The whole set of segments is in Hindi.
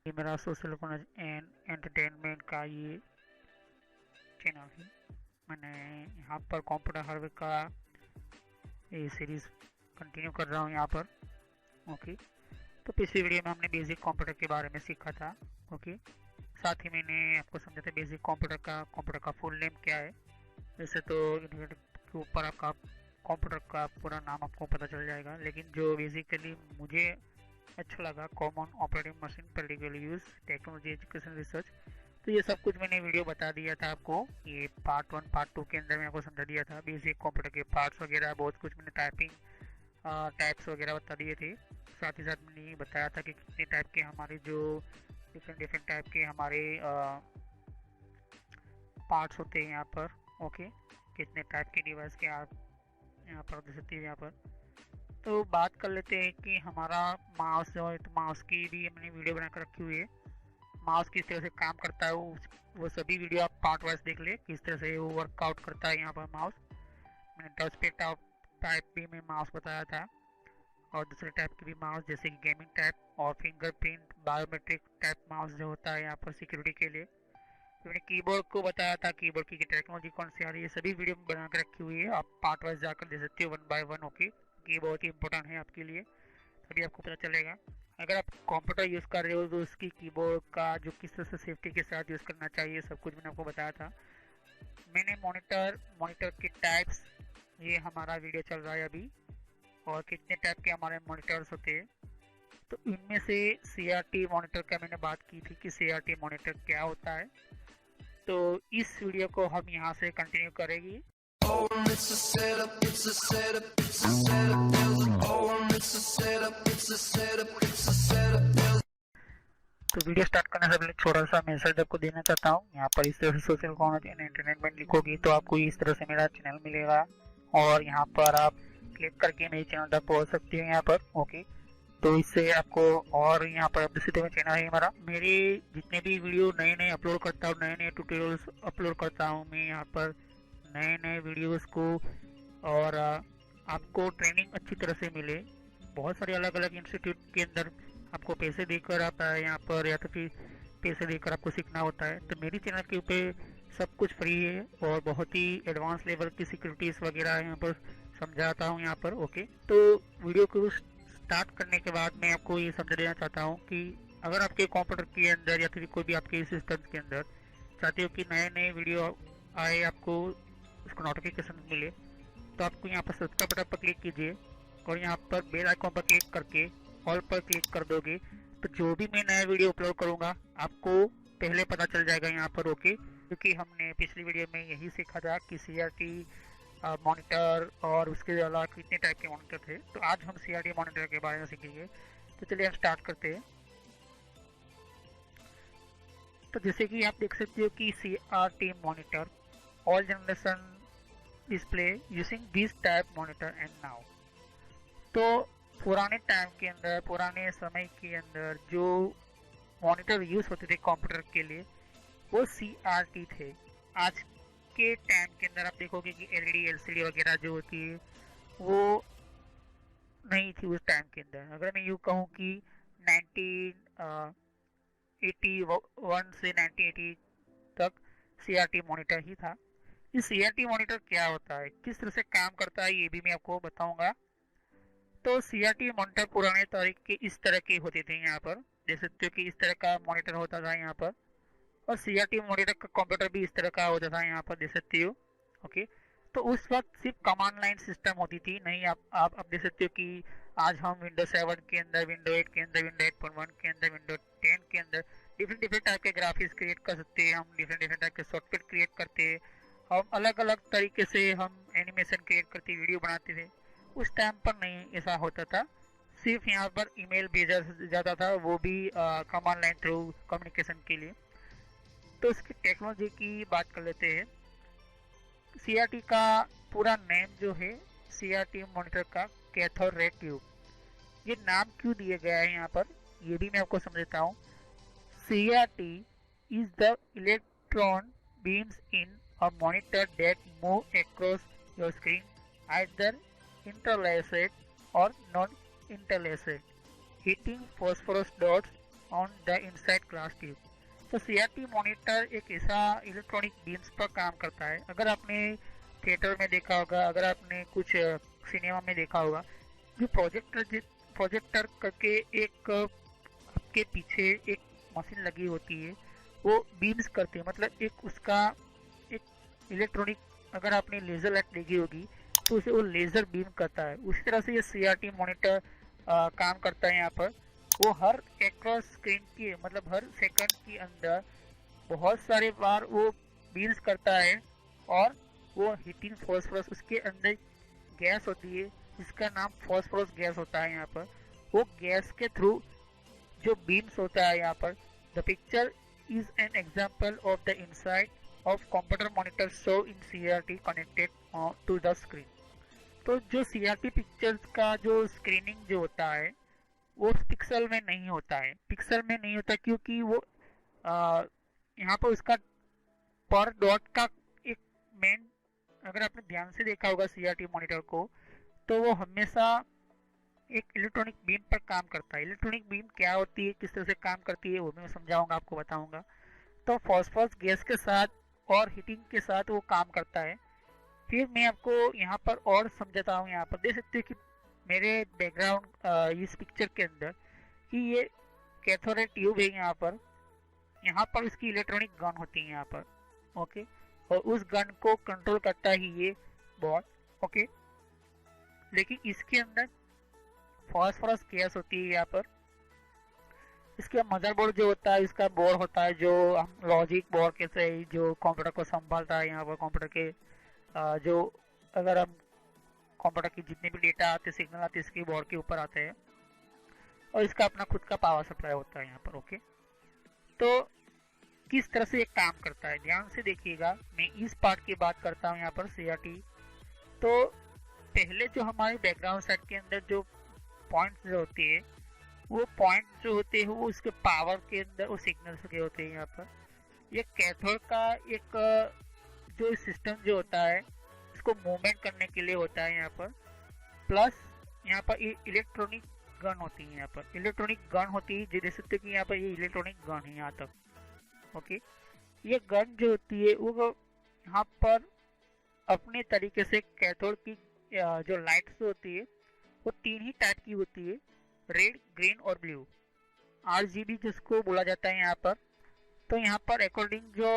ये मेरा सोशल कॉलेज एंड एंटरटेनमेंट का ये चैनल है। मैंने यहाँ पर कंप्यूटर हार्डवेयर का ये सीरीज कंटिन्यू कर रहा हूँ यहाँ पर। ओके, तो पिछली वीडियो में हमने बेसिक कंप्यूटर के बारे में सीखा था। ओके, साथ ही मैंने आपको समझा था बेसिक कंप्यूटर का फुल नेम क्या है। वैसे तो इंटरनेट के ऊपर आपका कंप्यूटर का पूरा नाम आपको पता चल जाएगा, लेकिन जो बेसिकली मुझे अच्छा लगा, common operating machine practical use technology education research, तो ये सब कुछ मैंने वीडियो बता दिया था आपको। ये पार्ट 1 पार्ट 2 के अंदर मैं आपको समझा दिया था। बेसिक कंप्यूटर के पार्ट्स वगैरह बहुत कुछ मैंने टाइपिंग टाइप्स वगैरह बता दिए थे। साथ ही साथ मैंने ये बताया था कि कितने टाइप के हमारे जो डिफरेंट डिफरेंट टाइप के हमारे पार्ट्स होते हैं यहाँ पर। ओके, कितने टाइप के डिवाइस के आप यहाँ पर देख सकते हैं यहाँ पर। तो बात कर लेते हैं कि हमारा माउस जो है, तो माउस की भी हमने वीडियो बनाकर रखी हुई है। माउस किस तरह से काम करता है वो सभी वीडियो आप पार्ट वाइज देख ले, किस तरह से वो वर्कआउट करता है यहाँ पर माउस। मैंने टच पे टाइप भी में माउस बताया था, और दूसरे टाइप के भी माउस जैसे कि गेमिंग टाइप और फिंगरप्रिंट बायोमेट्रिक टाइप माउस जो होता है यहाँ पर सिक्योरिटी के लिए। तो मैंने कीबोर्ड को बताया था, कीबोर्ड की टेक्नोलॉजी कौन सी आ रही है, सभी वीडियो में बना कर रखी हुई है। आप पार्ट वाइज जाकर दे सकते हो 1 बाय 1। ओके, ये बहुत ही इंपॉर्टेंट है आपके लिए, तभी आपको पता चलेगा। अगर आप कंप्यूटर यूज़ कर रहे हो तो उसकी कीबोर्ड का जो किस तरह से सेफ्टी के साथ यूज़ करना चाहिए, सब कुछ मैंने आपको बताया था। मैंने मॉनिटर के टाइप्स, ये हमारा वीडियो चल रहा है अभी, और कितने टाइप के हमारे मॉनिटर्स होते हैं। तो इनमें से CRT मॉनिटर का मैंने बात की थी कि CRT मॉनिटर क्या होता है। तो इस वीडियो को हम यहाँ से कंटिन्यू करेंगे। तो वीडियो स्टार्ट करने से पहले छोटा सा मैसेज आपको देना चाहता हूँ। यहाँ पर इस तरह से सोशल कॉमर्स एंड एंटरटेनमेंट लिखोगी तो आपको इस तरह से मेरा चैनल मिलेगा, और यहाँ पर आप क्लिक करके मेरे चैनल तक पहुँच सकती हो यहाँ पर। ओके, तो इससे आपको, और यहाँ पर दूसरी तरह चैनल है हमारा, मेरे जितने भी वीडियो नए नए अपलोड करता हूँ, नए नए ट्यूटोरियल्स अपलोड करता हूँ मैं यहाँ पर, नए नए वीडियोस को, और आपको ट्रेनिंग अच्छी तरह से मिले। बहुत सारे अलग अलग इंस्टीट्यूट के अंदर आपको पैसे देकर आता है यहाँ पर, या तो फिर पैसे देकर आपको सीखना होता है। तो मेरी चैनल के ऊपर सब कुछ फ्री है, और बहुत ही एडवांस लेवल की सिक्योरिटीज़ वगैरह यहाँ पर समझाता हूँ यहाँ पर। ओके, तो वीडियो को स्टार्ट करने के बाद मैं आपको ये समझा देना चाहता हूँ कि अगर आपके कंप्यूटर के अंदर या फिर कोई भी आपके सिस्टम के अंदर चाहते हो कि नए नए वीडियो आए, आपको उसका नोटिफिकेशन मिले, तो आपको यहाँ पर सब्सक्राइब बटन पर क्लिक कीजिए, और यहाँ पर बेल आइकॉन पर क्लिक करके ऑल पर क्लिक कर दोगे तो जो भी मैं नया वीडियो अपलोड करूँगा आपको पहले पता चल जाएगा यहाँ पर। ओके, क्योंकि हमने पिछली वीडियो में यही सीखा था कि CRT मॉनिटर और उसके अलावा कितने टाइप के मॉनिटर थे। तो आज हम CRT मॉनिटर के बारे में सीखेंगे। तो चलिए हम स्टार्ट करते हैं। तो जैसे कि आप देख सकते हो कि CRT monitor all generation display using this type monitor and now. तो पुराने टाइम के अंदर, पुराने समय के अंदर जो मॉनिटर यूज होते थे कंप्यूटर के लिए वो CRT थे। आज के टाइम के अंदर आप देखोगे कि LED LCD वगैरह जो होती है वो नहीं थी उस टाइम के अंदर। अगर मैं यूँ कहूँ कि 1981 से 1980 तक CRT मॉनिटर ही था। इस CRT मॉनिटर क्या होता है, किस तरह से काम करता है, ये भी मैं आपको बताऊंगा। तो CRT मॉनिटर पुराने तरीके इस तरह के होते थे यहाँ पर, देख सकते हो कि इस तरह का मॉनिटर होता था यहाँ पर, और CRT मॉनिटर का कंप्यूटर भी इस तरह का होता था यहाँ पर, देख सकते हो। ओके, तो उस वक्त सिर्फ कमांड लाइन सिस्टम होती थी, नहीं आप देख सकते हो कि आज हम विंडो 7 के अंदर, विंडो 8 के अंदर, विंडो 8.1 के अंदर, विंडो 10 के अंदर डिफरेंट डिफरेंट टाइप के ग्राफिक्स क्रिएट कर सकते हैं, हम डिफरेंट डिफरेंट टाइप के सॉफ्टवेयर क्रिएट करते हैं, हम अलग अलग तरीके से हम एनिमेशन क्रिएट करते, वीडियो बनाते थे। उस टाइम पर नहीं ऐसा होता था, सिर्फ यहाँ पर ईमेल भेजा जाता था, वो भी कमांड लाइन थ्रू कम्युनिकेशन के लिए। तो इसकी टेक्नोलॉजी की बात कर लेते हैं। CRT का पूरा नेम जो है, CRT मॉनिटर का कैथोड रे ट्यूब, ये नाम क्यों दिया गया है यहाँ पर ये भी मैं आपको समझाता हूँ। CRT is the electron beams in a monitor that move across your screen, either interlaced or non-interlaced, hitting phosphorus dots on the inside glass tube. तो सीआरटी मॉनिटर एक ऐसा इलेक्ट्रॉनिक बीम्स पर काम करता है। अगर आपने थिएटर में देखा होगा, अगर आपने कुछ सिनेमा में देखा होगा, जो प्रोजेक्टर करके एक आपके पीछे एक मशीन लगी होती है, वो बीम्स करती है, मतलब एक उसका एक इलेक्ट्रॉनिक, अगर आपने लेजर लाइट देखी होगी तो उसे वो लेजर बीम करता है। उसी तरह से ये सीआरटी मॉनिटर काम करता है। यहाँ पर वो हर एक्रॉस स्क्रीन की, मतलब हर सेकंड के अंदर बहुत सारे बार वो बीम्स करता है, और वो हीटिंग फॉस्फोरस, उसके अंदर गैस होती है जिसका नाम फॉस्फोरस गैस होता है। यहाँ पर वो गैस के थ्रू जो बीम्स होता है यहाँ पर, the picture is an example of the inside of computer monitor show in CRT connected to the screen. तो जो सीआरटी पिक्चर्स का जो स्क्रीनिंग जो होता है वो पिक्सल में नहीं होता है, पिक्सल में नहीं होता क्योंकि वो यहाँ पर उसका पर डॉट का एक मेन, अगर आपने ध्यान से देखा होगा सीआरटी मॉनिटर को, तो वो हमेशा एक इलेक्ट्रॉनिक बीम पर काम करता है। इलेक्ट्रॉनिक बीम क्या होती है, किस तरह से काम करती है, वो मैं समझाऊंगा, आपको बताऊंगा। तो फॉस्फोरस गैस के साथ और हीटिंग के साथ वो काम करता है। फिर मैं आपको यहाँ पर और समझाता हूँ। यहाँ पर देख सकते हो कि मेरे बैकग्राउंड इस पिक्चर के अंदर कि ये कैथोड ट्यूब है। यहाँ पर उसकी इलेक्ट्रॉनिक गन होती है यहाँ पर, ओके, और उस गन को कंट्रोल करता है ये बोर्ड, ओके। लेकिन इसके अंदर फॉस्फोरस गैस होती है यहाँ पर। इसका मदरबोर्ड जो होता है, इसका बोर्ड होता है जो हम लॉजिक बोर्ड कैसे जो कंप्यूटर को संभालता है। यहाँ पर कंप्यूटर के जो अगर हम कंप्यूटर की जितने भी डेटा आते, सिग्नल आते, इसके बोर्ड के ऊपर आते हैं, और इसका अपना खुद का पावर सप्लाई होता है यहाँ पर, ओके। तो किस तरह से ये काम करता है ध्यान से देखिएगा। मैं इस पार्ट की बात करता हूँ यहाँ पर सीआरटी। तो पहले जो हमारे बैकग्राउंड सेट के अंदर जो पॉइंट्स जो होते हैं, वो पॉइंट जो होते हैं वो उसके पावर के अंदर वो सिग्नल्स के होते हैं। यहाँ पर ये कैथोड का एक जो सिस्टम जो होता है, इसको मूवमेंट करने के लिए होता है यहाँ पर। प्लस यहाँ पर ये इलेक्ट्रॉनिक गन होती है। यहाँ पर इलेक्ट्रॉनिक गन होती है, देख सकते हो कि यहाँ पर ये इलेक्ट्रॉनिक गन है यहाँ तक, ओके। ये गन जो होती है वो यहाँ पर अपने तरीके से कैथोड की जो लाइट्स होती है वो तीन ही टाइप की होती है, रेड, ग्रीन और ब्लू, आरजीबी जिसको बोला जाता है यहाँ पर। तो यहाँ पर अकॉर्डिंग जो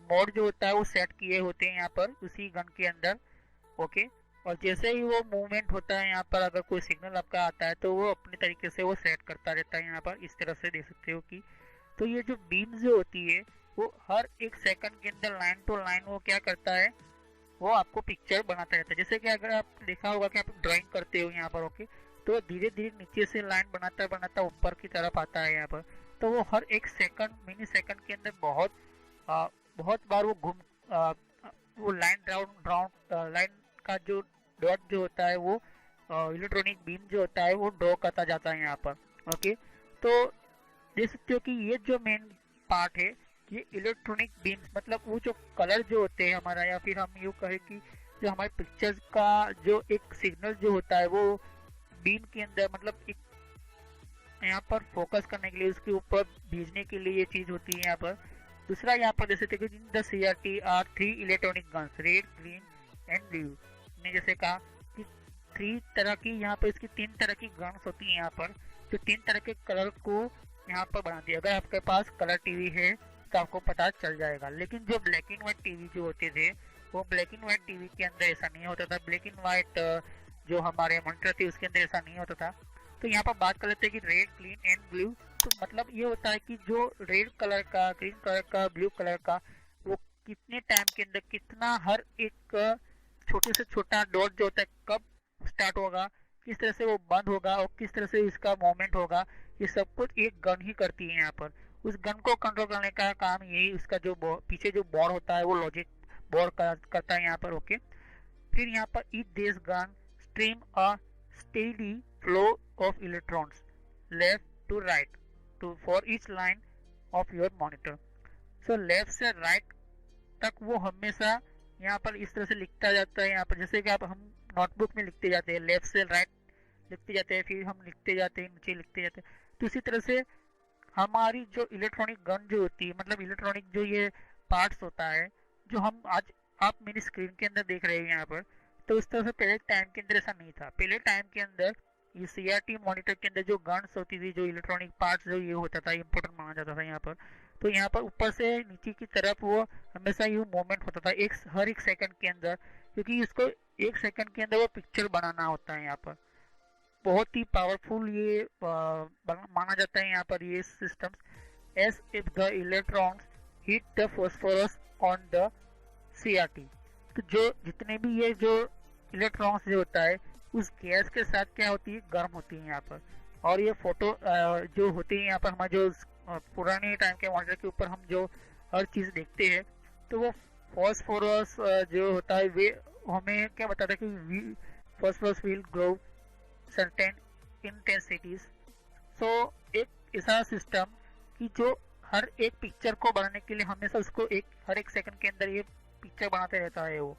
मोड जो होता है वो सेट किए होते हैं यहाँ पर उसी गन के अंदर, ओके। और जैसे ही वो मूवमेंट होता है यहाँ पर, अगर कोई सिग्नल आपका आता है तो वो अपने तरीके से वो सेट करता रहता है यहाँ पर। इस तरह से देख सकते हो कि तो ये जो बीम जो होती है वो हर एक सेकंड के अंदर लाइन टू लाइन वो क्या करता है, वो आपको पिक्चर बनाता रहता है। जैसे कि अगर आप देखा होगा कि आप ड्राइंग करते हो यहाँ पर, ओके, तो धीरे धीरे नीचे से लाइन बनाता बनाता ऊपर की तरफ आता है यहाँ पर। तो वो हर एक सेकंड, मिनी सेकंड के अंदर बहुत बार वो वो लाइन का जो डॉट जो होता है वो इलेक्ट्रॉनिक बीम जो होता है वो ड्रॉ करता जाता है यहाँ पर, ओके। तो देख सकते हो कि ये जो मेन पार्ट है, ये इलेक्ट्रॉनिक बीम्स, मतलब वो जो कलर जो होते हैं हमारा, या फिर हम यूँ कहें कि जो हमारे पिक्चर्स का जो एक सिग्नल जो होता है वो बीम के अंदर, मतलब एक यहाँ पर फोकस करने के लिए, उसके ऊपर भेजने के लिए ये चीज होती है यहाँ पर। दूसरा यहाँ पर जैसे कि the CRT are 3 electronic guns, red, green and blue. ने जैसे कहा कि 3 तरह की, यहाँ पर इसकी 3 तरह की गन्स होती है यहाँ पर, जो 3 तरह के कलर को यहाँ पर बनाती है। अगर आपके पास कलर टीवी है तो आपको पता चल जाएगा। लेकिन जो ब्लैक एंड व्हाइट टीवी जो होते थे, वो ब्लैक एंड व्हाइट टीवी के अंदर ऐसा नहीं होता था। ब्लैक एंड व्हाइट जो हमारे मॉनिटर थे उसके अंदर ऐसा नहीं होता था। तो यहाँ पर बात कर लेते हैं कि रेड, ग्रीन एंड ब्लू। तो मतलब ये होता है कि जो रेड कलर का, ग्रीन कलर का, ब्लू कलर का, वो कितने टाइम के अंदर कितना, हर एक छोटे से छोटा डॉट जो होता है कब स्टार्ट होगा, किस तरह से वो बंद होगा और किस तरह से इसका मूवमेंट होगा, ये सब कुछ एक गन ही करती है यहाँ पर। उस गन को कंट्रोल करने का काम यही, उसका जो पीछे जो बोर्ड होता है वो लॉजिक बोर्ड करता है यहाँ पर, ओके। फिर यहाँ पर each this gun stream a steady flow of electrons left to right to for each line of your monitor. So left से right तक वो हमेशा यहाँ पर इस तरह से लिखता जाता है। यहाँ पर जैसे कि आप हम नोटबुक में लिखते जाते हैं, लेफ्ट से राइट लिखते जाते हैं, फिर हम लिखते जाते हैं, नीचे लिखते जाते हैं। तो इसी तरह से हमारी जो इलेक्ट्रॉनिक गन जो होती है, मतलब इलेक्ट्रॉनिक जो ये पार्ट्स होता है जो हम आज आप मेरी स्क्रीन के अंदर देख रहे हैं यहाँ पर, तो उस तरह से पहले टाइम के अंदर ऐसा नहीं था। पहले टाइम के अंदर ये CRT मॉनिटर के अंदर जो गन्स होती थी, जो इलेक्ट्रॉनिक पार्ट्स जो ये होता था, इम्पोर्टेंट माना जाता था यहाँ पर, तो यहाँ पर ऊपर से नीचे की तरफ वो हमेशा ये मूवमेंट होता था हर एक सेकंड के अंदर, क्योंकि इसको एक सेकंड के अंदर वो पिक्चर बनाना होता है। यहाँ पर बहुत ही पावरफुल ये माना जाता है यहाँ पर ये systems, as if the electrons hit the phosphorus on the CRT। तो जो जितने भी ये जो इलेक्ट्रॉन्स जो होता है उस गैस के साथ क्या होती है, गर्म होती है यहाँ पर। और ये फोटो जो होती है यहाँ पर, हमारे जो पुराने टाइम के मॉनिटर के ऊपर हम जो हर चीज़ देखते हैं, तो वो फॉस्फोरस जो होता है वे हमें क्या बताता है कि phosphorus will grow certain intensities. So एक ऐसा सिस्टम कि जो हर एक पिक्चर को बनाने के लिए हमेशा उसको हर एक सेकंड के अंदर ये पिक्चर बनाते रहता है वो।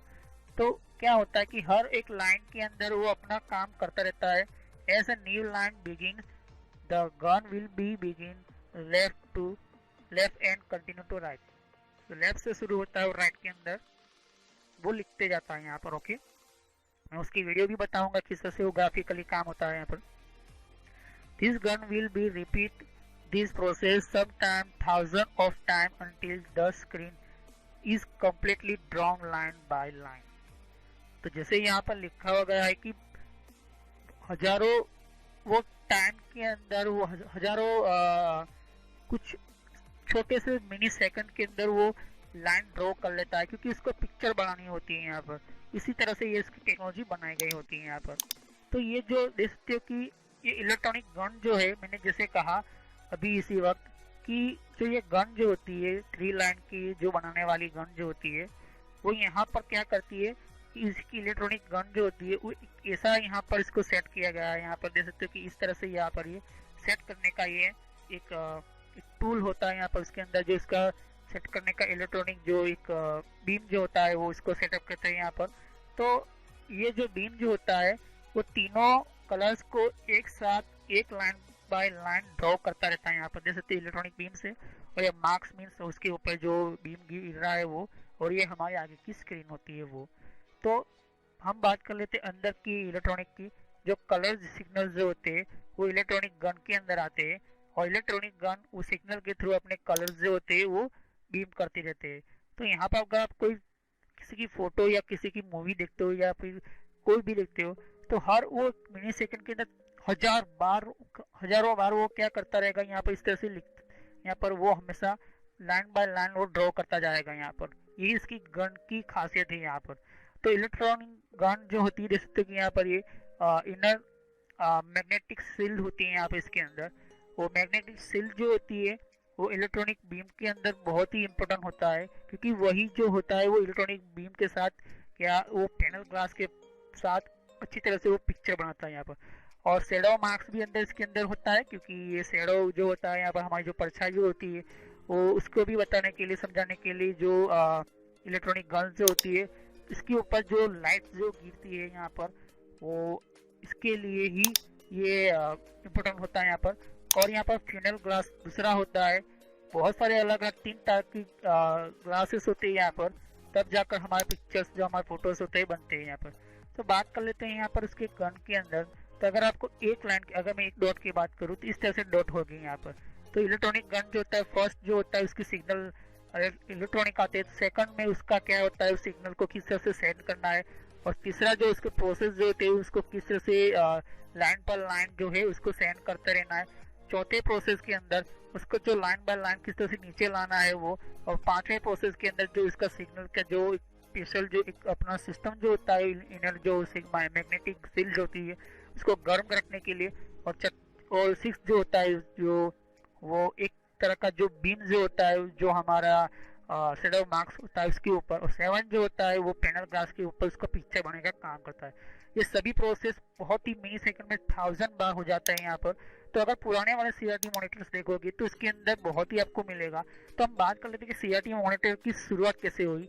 तो क्या होता है कि हर एक लाइन के अंदर वो अपना काम करता रहता है। As a new line begin the gun will be begin left to left and continue to right. तो लेफ्ट से शुरू होता है और राइट के अंदर वो लिखते जाता है यहाँ पर। ओके, मैं उसकी वीडियो भी बताऊंगा किस तरह से वो ग्राफिकली काम होता है यहाँ पर। This gun will be repeat this process some time thousand of time until द स्क्रीन इज completely drawn line by line। तो जैसे यहाँ पर लिखा हुआ गया है कि हजारों वो टाइम के अंदर वो हजारों कुछ छोटे से मिनी सेकंड के अंदर वो लाइन ड्रॉ कर लेता है, क्योंकि उसको पिक्चर बनानी होती है यहाँ पर। इसी तरह से ये इसकी टेक्नोलॉजी बनाई गई होती है यहाँ पर। तो ये जो देखते हो कि ये इलेक्ट्रॉनिक गन जो है, मैंने जैसे कहा अभी इसी वक्त कि जो ये गन जो होती है 3 लाइन की जो बनाने वाली गन जो होती है, वो यहाँ पर क्या करती है कि इसकी इलेक्ट्रॉनिक गन जो होती है वो ऐसा यहाँ पर इसको सेट किया गया है। यहाँ पर देख सकते हो कि इस तरह से यहाँ पर ये सेट करने का ये एक टूल होता है यहाँ पर। उसके अंदर जो इसका सेट करने का इलेक्ट्रॉनिक जो एक बीम जो होता है वो इसको सेटअप करते हैं यहाँ पर। तो ये जो बीम जो होता है वो तीनों कलर्स को एक साथ एक लाइन बाय लाइन ड्रॉ करता रहता है यहाँ पर। देख सकते हैं इलेक्ट्रॉनिक बीम से, और ये मार्क्स मीन्स उसके ऊपर जो बीम गिर रहा है वो, और ये हमारे आगे की स्क्रीन होती है वो। तो हम बात कर लेते हैं अंदर की इलेक्ट्रॉनिक की। जो कलर सिग्नल जो होते हैं वो इलेक्ट्रॉनिक गन के अंदर आते हैं, और इलेक्ट्रॉनिक गन उस सिग्नल के थ्रू अपने कलर जो होते हैं वो बीम करते रहते हैं। तो यहाँ पर अगर आप कोई किसी की फोटो या किसी की मूवी देखते हो या फिर कोई भी देखते हो, तो हर वो मिनी सेकंड के अंदर हजारों बार वो क्या करता रहेगा यहाँ पर, इस तरह से यहाँ पर वो हमेशा लाइन बाय लाइन वो ड्रॉ करता जाएगा यहाँ पर। ये इसकी गन की खासियत है यहाँ पर। तो इलेक्ट्रॉनिक गन जो होती है, देख सकते हो कि यहाँ पर ये इनर मैग्नेटिक शील्ड होती है यहाँ पर इसके अंदर। वो मैग्नेटिक शील्ड जो होती है वो इलेक्ट्रॉनिक बीम के अंदर बहुत ही इम्पोर्टेंट होता है, क्योंकि वही जो होता है वो इलेक्ट्रॉनिक बीम के साथ क्या वो पैनल ग्लास के साथ अच्छी तरह से वो पिक्चर बनाता है यहाँ पर। और शेडो मार्क्स भी अंदर इसके अंदर होता है, क्योंकि ये शेडो जो होता है यहाँ पर हमारी जो परछाई जो होती है वो उसको भी बताने के लिए समझाने के लिए जो इलेक्ट्रॉनिक गन जो होती है इसके ऊपर जो लाइट जो गिरती है यहाँ पर, वो इसके लिए ही ये इम्पोर्टेंट होता है यहाँ पर। और यहाँ पर फ्यूनल ग्लास दूसरा होता है। बहुत सारे अलग अलग 3 टाइप की ग्लासेस होते हैं यहाँ पर, तब जाकर हमारे पिक्चर्स जो हमारे फोटोज होते हैं बनते हैं यहाँ पर। तो बात कर लेते हैं यहाँ पर उसके गन के अंदर। तो अगर आपको एक लाइन अगर मैं एक डॉट की बात करूँ तो इस तरह से डॉट होगी यहाँ पर। तो इलेक्ट्रॉनिक गन जो होता है, फर्स्ट जो होता है उसकी सिग्नल इलेक्ट्रॉनिक आते हैं, सेकंड में उसका क्या होता है उस सिग्नल को किस तरह से सेंड करना है, और तीसरा जो उसके प्रोसेस जो होते हैं उसको किस तरह से लाइन पर लाइन जो है उसको सेंड करते रहना है। चौथे प्रोसेस के अंदर उसको जो लाइन बाय लाइन किस तरह से नीचे लाना है वो, और पांचवें प्रोसेस के अंदर जो इसका सिग्नल का जो स्पेशल जो एक अपना सिस्टम जो होता है इनर जो मैग्नेटिक फील्ड होती है उसको गर्म रखने के लिए, और 6 जो होता है जो वो एक तरह का जो बीम जो होता है जो हमारा शेडो मार्क्स होता है उसके ऊपर, और 7 जो होता है वो पैनल ग्लास के ऊपर उसका पिक्चर बनाने का काम करता है। ये सभी प्रोसेस बहुत ही मिनी सेकंड में 1000 बार हो जाता है यहाँ पर। तो अगर पुराने वाले CRT मॉनिटर्स देखोगे तो इसके अंदर बहुत ही आपको मिलेगा। तो हम बात कर लेते हैं कि CRT मॉनिटर की शुरुआत कैसे हुई।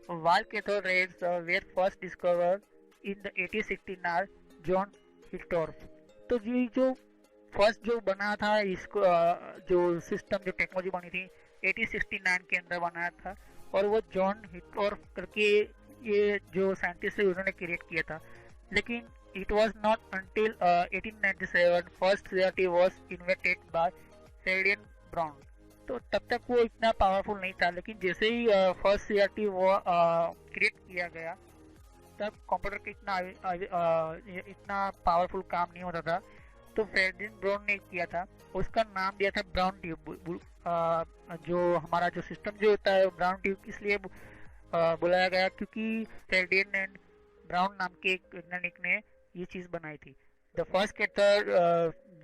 While cathode rays were first discovered in the 1869 John Hittorf. तो ये जो फर्स्ट जो बना था इसको जो सिस्टम जो टेक्नोलॉजी बनी थी 1869 के अंदर बनाया था, और वो जॉन हिटोर्फ करके ये जो साइंटिस्ट है उन्होंने क्रिएट किया था। लेकिन it was not until 1897 first CRT was invented by Ferdinand Braun. तो तब तक वो इतना पावरफुल नहीं था, लेकिन जैसे ही फर्स्ट सीआरटी वो क्रिएट किया गया तब कंप्यूटर का इतना पावरफुल काम नहीं होता था। तो फेरेडियन ब्राउन ने किया था, उसका नाम दिया था ब्राउन ट्यूब। जो हमारा जो सिस्टम जो होता है ब्राउन ट्यूब इसलिए बुलाया गया क्योंकि फेरेडियन एंड ब्राउन नाम के एक वैज्ञानिक ने ये चीज़ बनाई थी। द फर्स्ट कैथोड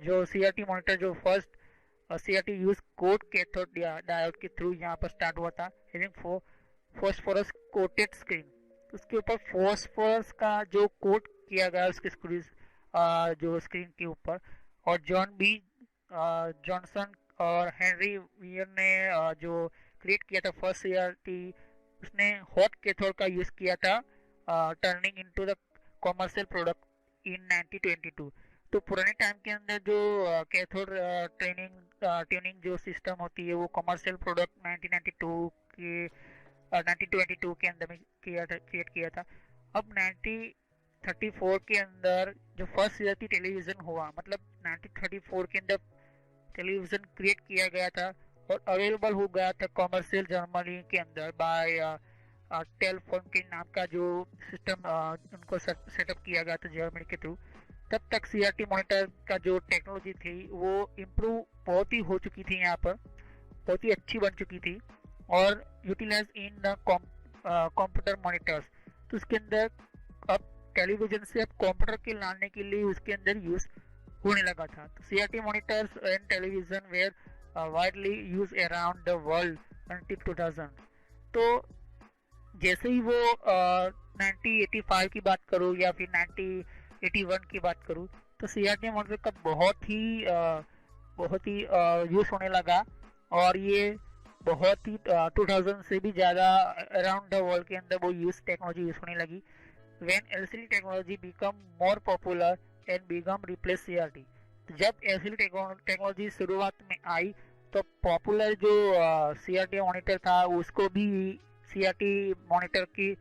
जो सीआरटी मॉनिटर जो first CRT use code cathode diode के थ्रू यहाँ पर स्टार्ट हुआ था, हैविंग फॉस्फोरस कोटेड स्क्रीन। उसके ऊपर फॉस्फोरस का जो कोट किया गया उसके जो स्क्रीन के ऊपर, और जॉन बी जॉनसन और हेनरी वियर ने जो क्रिएट किया था फर्स्ट सीआरटी, उसने हॉट कैथोड का यूज किया था turning into the commercial product in 1922। तो पुराने टाइम के अंदर जो कैथोड ट्यूनिंग जो सिस्टम होती है वो कॉमर्शियल प्रोडक्ट 1922 के अंदर में क्रिएट किया था। अब 1934 के अंदर जो फर्स्ट सीआरटी टेलीविजन हुआ, मतलब 1934 के अंदर टेलीविजन क्रिएट किया गया था और अवेलेबल हो गया था कॉमर्शियल जर्मनी के अंदर बाय टेलीफोन के नाम का जो सिस्टम उनको सेटअप किया गया था जर्मनी के थ्रू। तब तक सीआरटी मॉनिटर का जो टेक्नोलॉजी थी वो इम्प्रूव बहुत ही हो चुकी थी, यहाँ पर बहुत ही अच्छी बन चुकी थी और utilize in the computer monitors. तो उसके अंदर अब टेलीविजन से अब कंप्यूटर के लाने के लिए उसके अंदर यूज होने लगा था। तो CRT monitors and television were widely use around the world until 2000। तो जैसे ही वो 1985 की बात करूँ या फिर 1981 की बात करूँ, तो सीआरटी मॉनिटर का बहुत ही यूज होने लगा और ये बहुत ही 2000 से भी ज़्यादा अराउंड द वर्ल्ड के अंदर वो टेक्नोलॉजी यूज होने लगी। When LCD technology become more popular and become replace CRT. जब एलसीडी टेक्नोलॉजी शुरुआत में आई तो पॉपुलर जो सीआरटी मॉनिटर था उसको भी सीआरटी मॉनिटर के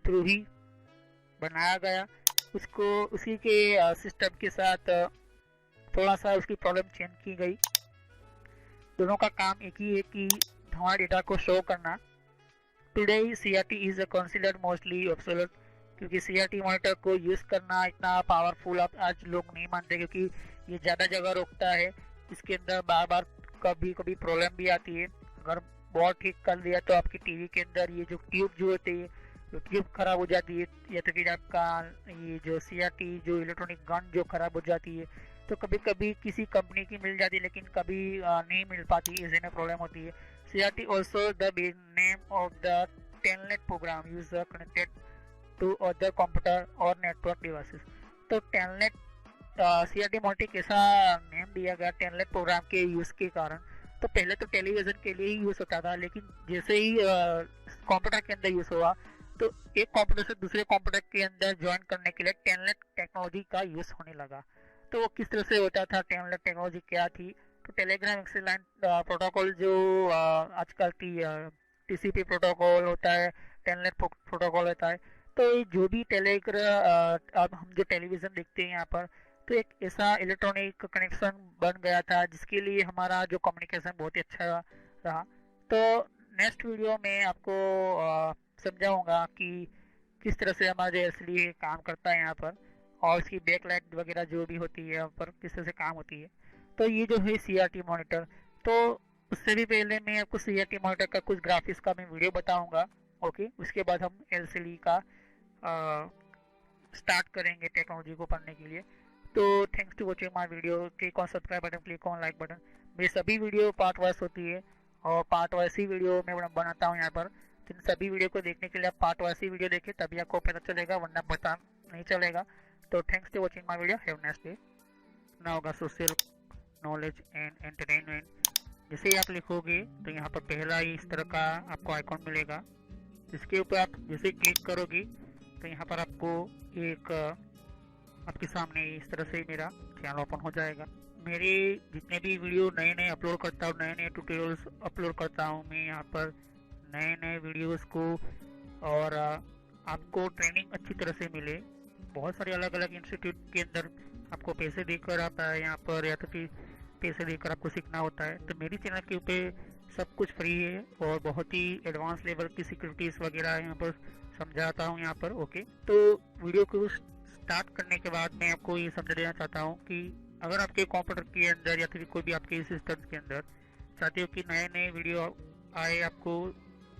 थ्रू ही बनाया गया। उसको उसी के सिस्टम के साथ थोड़ा सा उसकी प्रॉब्लम चेंज की गई। दोनों का काम एक ही है कि हमारे डेटा को शो करना। Today CRT is considered mostly obsolete, क्योंकि सीआरटी मॉनिटर को यूज करना इतना पावरफुल अब आज लोग नहीं मानते, क्योंकि ये ज़्यादा जगह रोकता है। इसके अंदर बार बार कभी प्रॉब्लम भी आती है। अगर बहुत ठीक कर दिया तो आपकी टीवी के अंदर ये जो ट्यूब जो होती है तो ट्यूब खराब हो जाती है, या तो फिर आपका ये जो सीआरटी जो इलेक्ट्रॉनिक गन जो खराब हो जाती है। तो कभी कभी किसी कंपनी की मिल जाती है लेकिन कभी नहीं मिल पाती, इसी में प्रॉब्लम होती है। CRT also the name of the telnet program user connected to other computer और नेटवर्क डिवाइसेस। तो टेलनेट सीआरटी मॉनिटर कैसा नेम दिया गया टेलनेट प्रोग्राम के यूज के कारण। तो पहले तो टेलीविजन के लिए ही यूज होता था, लेकिन जैसे ही कंप्यूटर के अंदर यूज हुआ तो एक कंप्यूटर से दूसरे कंप्यूटर के अंदर ज्वाइन करने के लिए टेलनेट टेक्नोलॉजी का यूज होने लगा। तो वो किस तरह से होता था, टेलनेट टेक्नोलॉजी क्या थी? तो टेलीग्राम एक्सीलेंट प्रोटोकॉल जो आजकल की टीसीपी प्रोटोकॉल होता है, टेलनेट प्रोटोकॉल होता है। तो जो भी अब हम जो टेलीविजन देखते हैं यहाँ पर, तो एक ऐसा इलेक्ट्रॉनिक कनेक्शन बन गया था जिसके लिए हमारा जो कम्युनिकेशन बहुत ही अच्छा रहा। तो नेक्स्ट वीडियो में आपको समझाऊंगा कि किस तरह से हमारा जो एलसीडी काम करता है यहाँ पर, और उसकी बैकलाइट वगैरह जो भी होती है यहाँ पर किस तरह से काम होती है। तो ये जो है सीआरटी मॉनिटर। तो उससे भी पहले मैं आपको सीआरटी मॉनिटर का कुछ ग्राफिक्स का मैं वीडियो बताऊंगा। ओके, उसके बाद हम एलसीडी का स्टार्ट करेंगे टेक्नोलॉजी को पढ़ने के लिए। तो thanks to watching my video. Click on subscribe button, click on like button. मेरी सभी वीडियो पार्ट वाइज होती है और पार्ट वाइज ही वीडियो मैं बनाता हूँ यहाँ पर। तो इन सभी वीडियो को देखने के लिए आप पार्ट वाइज ही वीडियो देखें, तभी आपको पता चलेगा, वरना पता नहीं चलेगा। तो thanks to watching my video. Have nice day. ना होगा सोशल नॉलेज एंड एंटरटेनमेंट। जैसे ही आप लिखोगे तो यहाँ पर पहला ही इस तरह का आपको आइकॉन मिलेगा, जिसके ऊपर आप जैसे क्लिक करोगे तो यहाँ पर आपको एक आपके सामने इस तरह से मेरा चैनल ओपन हो जाएगा। मेरे जितने भी वीडियो नए नए अपलोड करता हूँ, नए नए ट्यूटोरियल्स अपलोड करता हूँ मैं यहाँ पर नए नए वीडियोस को, और आपको ट्रेनिंग अच्छी तरह से मिले। बहुत सारे अलग अलग इंस्टीट्यूट के अंदर आपको पैसे देकर आता है यहाँ पर, या तो फिर पैसे देकर आपको सीखना होता है। तो मेरी चैनल के ऊपर सब कुछ फ्री है और बहुत ही एडवांस लेवल की सिक्योरिटीज़ वगैरह यहाँ पर समझाता हूँ यहाँ पर। ओके, तो वीडियो को स्टार्ट करने के बाद मैं आपको ये समझा देना चाहता हूँ कि अगर आपके कंप्यूटर के अंदर या फिर कोई भी आपके सिस्टम के अंदर चाहते हो कि नए नए वीडियो आए, आपको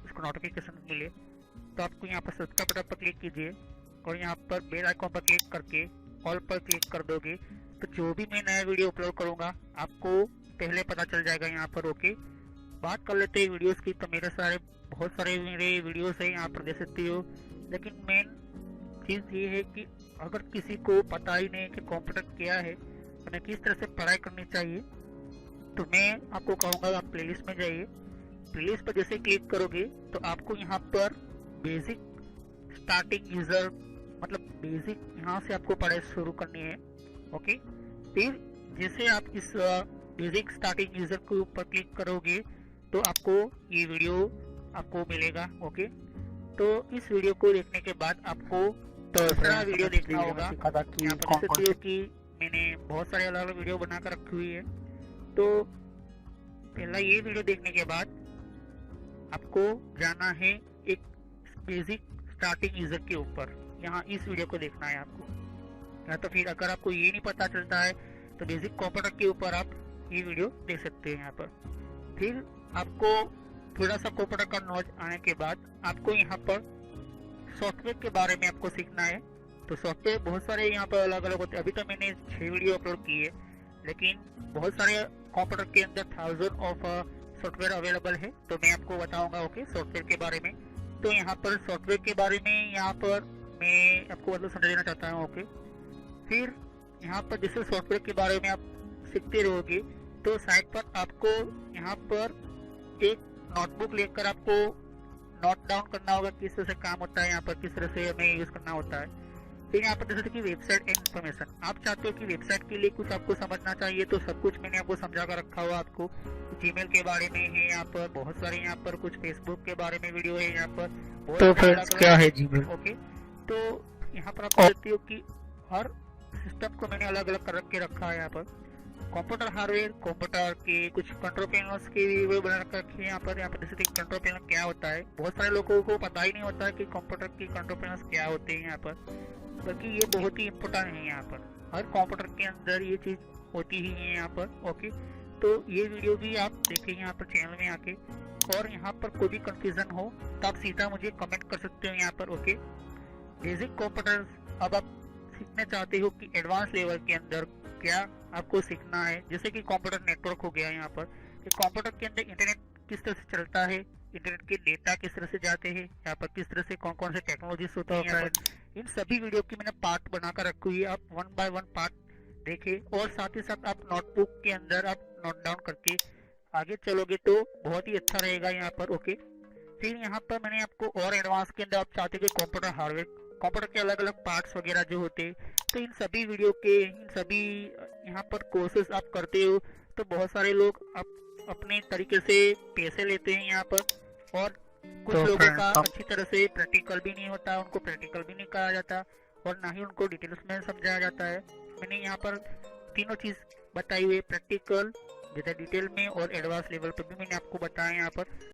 उसको नोटिफिकेशन मिले, तो आपको यहाँ पर सब्सक्राइब बटन पर क्लिक कीजिए और यहाँ पर बेल आइकॉन पर क्लिक करके ऑल पर क्लिक कर दोगे तो जो भी मैं नया वीडियो अपलोड करूँगा आपको पहले पता चल जाएगा यहाँ पर। ओके, बात कर लेते हैं वीडियोस की। तो बहुत सारे मेरे वीडियोस है यहाँ पर देख सकते हो, लेकिन मेन चीज़ ये है कि अगर किसी को पता ही नहीं कि कंप्यूटर क्या है, हमें किस तरह से पढ़ाई करनी चाहिए, तो मैं आपको कहूँगा आप प्लेलिस्ट में जाइए। प्लेलिस्ट पर जैसे क्लिक करोगे तो आपको यहाँ पर बेसिक स्टार्टिंग यूजर मतलब बेसिक यहाँ से आपको पढ़ाई शुरू करनी है। ओके, फिर जैसे आप इस बेसिक स्टार्टिंग यूजर के ऊपर क्लिक करोगे तो आपको ये वीडियो आपको मिलेगा। ओके, तो इस वीडियो को देखने के बाद आपको दूसरा वीडियो देखना होगा। यहाँ पर देख सकते हो कि मैंने बहुत सारे अलग अलग वीडियो बनाकर रखी हुई है। तो पहला ये वीडियो देखने के बाद आपको जाना है एक बेसिक स्टार्टिंग यूजर के ऊपर, यहाँ इस वीडियो को देखना है आपको। या तो फिर अगर आपको ये नहीं पता चलता है तो बेसिक कंप्यूटर के ऊपर आप ये वीडियो देख सकते हैं यहाँ पर। फिर आपको थोड़ा सा कंप्यूटर का नॉलेज आने के बाद आपको यहाँ पर सॉफ्टवेयर के बारे में आपको सीखना है। तो सॉफ्टवेयर बहुत सारे यहाँ पर अलग अलग होते हैं। अभी तो मैंने 6 वीडियो अपलोड की है, लेकिन बहुत सारे कंप्यूटर के अंदर 1000 ऑफ सॉफ्टवेयर अवेलेबल है, तो मैं आपको बताऊंगा ओके सॉफ्टवेयर के बारे में। तो यहाँ पर सॉफ्टवेयर के बारे में यहाँ पर मैं आपको मतलब समझा देना चाहता हूँ। ओके, फिर यहाँ पर जैसे सॉफ्टवेयर के बारे में आप सीखते रहोगे तो साइड पर आपको यहाँ पर एक नोटबुक लेकर आपको नोट डाउन करना होगा किस तरह से काम होता है, यहाँ पर किस तरह से हमें यूज करना होता है। फिर यहाँ पर जैसे कि वेबसाइट एंड इन्फॉर्मेशन, आप चाहते हो कि वेबसाइट के लिए कुछ आपको समझना चाहिए तो सब कुछ मैंने आपको समझा कर रखा हुआ। आपको जीमेल के बारे में है यहाँ पर बहुत सारे, यहाँ पर कुछ फेसबुक के बारे में वीडियो है यहाँ पर। तो फ्रेंड्स क्या है जीमेल? ओके, तो यहाँ पर आप देखते हो कि हर सिस्टम को मैंने अलग अलग कर के रखा है। यहाँ पर कंप्यूटर हार्डवेयर, कंप्यूटर के कुछ कंट्रोल पैनल्स की वीडियो बना रखे हैं यहाँ पर। जैसे कि कंट्रोल पैनल क्या होता है, बहुत सारे लोगों को पता ही नहीं होता है कि कंप्यूटर की कंट्रोल पैनल्स क्या होते हैं यहाँ पर, बल्कि ये बहुत ही इम्पोर्टेंट है। यहाँ पर हर कंप्यूटर के अंदर ये चीज होती ही है यहाँ पर। ओके, तो ये वीडियो भी आप देखें यहाँ पर चैनल में आके, और यहाँ पर कोई भी कंफ्यूजन हो तो आप सीधा मुझे कमेंट कर सकते हो यहाँ पर। ओके, बेसिक कंप्यूटर अब आप सीखना चाहते हो कि एडवांस लेवल के अंदर क्या आपको सीखना है, जैसे कि कंप्यूटर नेटवर्क हो गया यहाँ पर, कि कंप्यूटर के अंदर इंटरनेट किस तरह से चलता है, इंटरनेट के डेटा किस तरह से जाते हैं, यहाँ पर किस तरह से कौन कौन से टेक्नोलॉजीज होती है यहाँ पर। इन सभी वीडियो की मैंने पार्ट बनाकर रखी हुई है, आप 1 बाय 1 पार्ट देखें और साथ ही साथ आप नोटबुक के अंदर आप नोट डाउन करके आगे चलोगे तो बहुत ही अच्छा रहेगा यहाँ पर। ओके, फिर यहाँ पर मैंने आपको और एडवांस के अंदर आप चाहते हो कि कंप्यूटर हार्डवेयर, कंप्यूटर के अलग अलग पार्ट्स वगैरह जो होते हैं, तो इन सभी वीडियो के इन सभी यहाँ पर कोर्सेज आप करते हो तो बहुत सारे लोग आप अपने तरीके से पैसे लेते हैं यहाँ पर, और कुछ तो लोगों का अच्छी तरह से प्रैक्टिकल भी नहीं होता, उनको प्रैक्टिकल भी नहीं कराया जाता और ना ही उनको डिटेल्स में समझाया जाता है। मैंने यहाँ पर तीनों चीज बताई हुई है, प्रैक्टिकल, जैसे डिटेल में और एडवांस लेवल पर भी मैंने आपको बताया यहाँ पर।